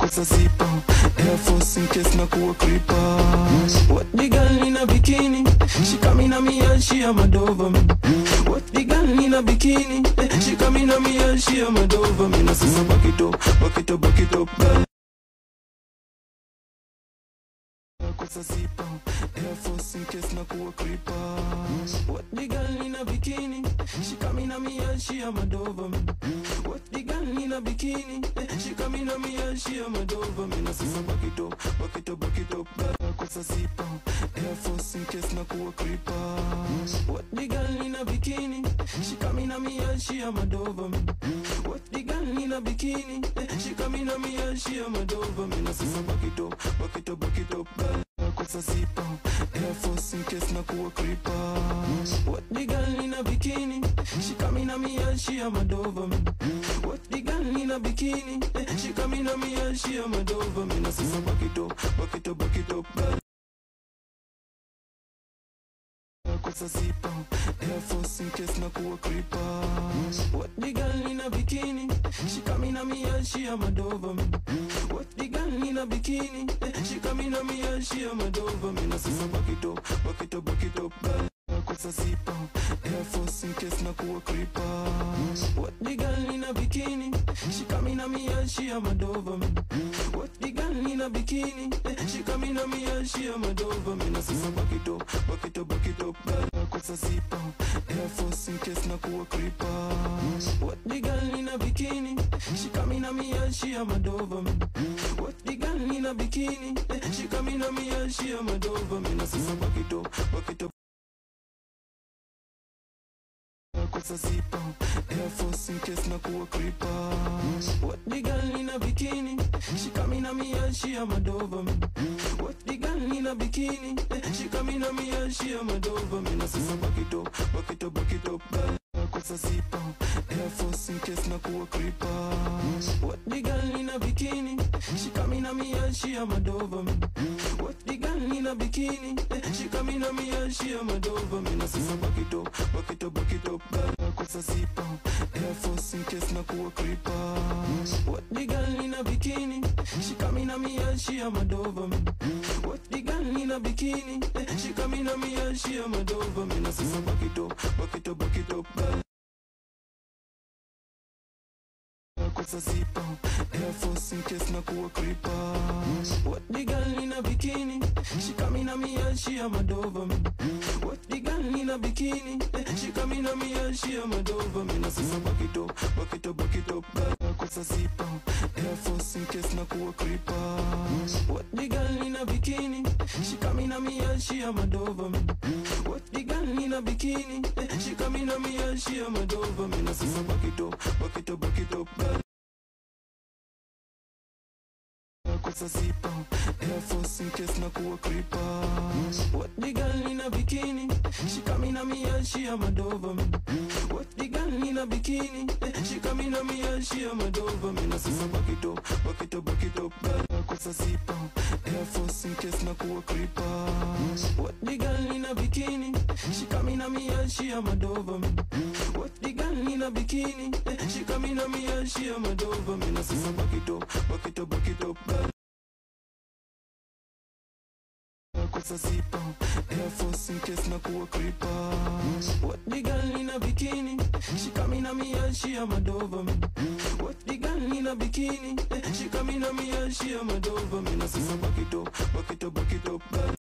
kosa zipa. Air Force in case na kuwa creeper. What the girl in a bikini? She come in me and she a mad over me. What the girl in a bikini? She come in me and she a mad over me. Na sasa back it up, back it up, back it up, girl. Kosa zipa. Air Force in case na kuwa creeper. What the girl in a bikini? She come in me and she a mad over me. What the girl in a bikini? She come in me and she a mad over me. Na sasa back it up, back it up, back it up, girl. Kosa zipa. Air Force in case na kuwa creeper. What the girl in a bikini? She come in me and she a mad over me. What the girl in a bikini? She come in me and she a mad over me. Na sasa back it up, back it up, back it up, girl. Kosa zipa. Air Force in case na kuwa creeper. What the girl in a bikini? She come in me and she a mad over me. What the girl in a bikini? She come in me and she a mad over me. Na sasa back it up, back it up, back it up, girl. Kosa zipa. Air Force in case na kuwa creeper. What the girl in a bikini? She come in me and she a mad over me. What the girl in a bikini? She come in me and she a mad over me. Na sasa back it up, back it up, back it up, girl. Kosa zipa. Air Force in case na kuwa creeper. What the girl in a bikini? She come in me and she a mad over me. What the girl in a bikini? She come in me and she a mad over me. Na sasa back it up, back it up, back it up, girl. Kosa zipa. Air Force in case na kuwa creeper. What the girl in a bikini? She come in me and she a mad over me. What the girl in a bikini? She come in me and she a mad over me. Na sasa back it up, back it up. Kosa zipa. Air Force in case na kuwa creeper. What the girl in a bikini? She come in me and she a mad over me. What the girl in a bikini? She come in me and she a mad over me. Na sasa back it up, back it up, back it up, girl. Kosa zipa. Air Force in case na kuwa creeper. What the girl in a bikini? She come in me and she a mad over me. What the girl in a bikini? She come in me and she a mad over me. Na sasa back it up, back it up, back it up, girl. Kosa zipa. Air Force in case na kuwa creeper. What the girl in a bikini? She come in me and she a mad over me. What the girl in a bikini? She come in me and she a mad over me. Na sasa back it up, back it up, back it up, girl. Kosa zipa. Air Force in case na kuwa creeper. What the girl in a bikini? She come in me and she a mad over me. What the girl in a bikini? She come in me and she a mad over me. Na sasa back it up, back it up, back it up, girl. Kosa zipa. Air Force in case na kuwa creeper. What the girl in a bikini? She come in me and she a mad over me. What the girl in a bikini? She come in me and she a mad over me. Na sasa back it up, back it up, back it up, girl. Kosa zipa. Air Force in case na kuwa creeper. What the girl in a bikini? She come in me and she a mad over me. What the girl in a bikini? She come in me and she a mad over me. Na sasa back it up, back it up, back it up, girl. Kosa zipa. Air Force in case na kuwa creeper. What the girl in a bikini? She come in me and she a mad over me. What the girl in a bikini? She come in me and she a mad over me. Na sasa back it up, back it up, back it up, girl. Kosa zipa. Air Force in case na kuwa creeper. What the girl in a bikini? She come in me and she a mad over me. What the girl in a bikini? She come in me and she a mad over me. Na sasa back it up, back it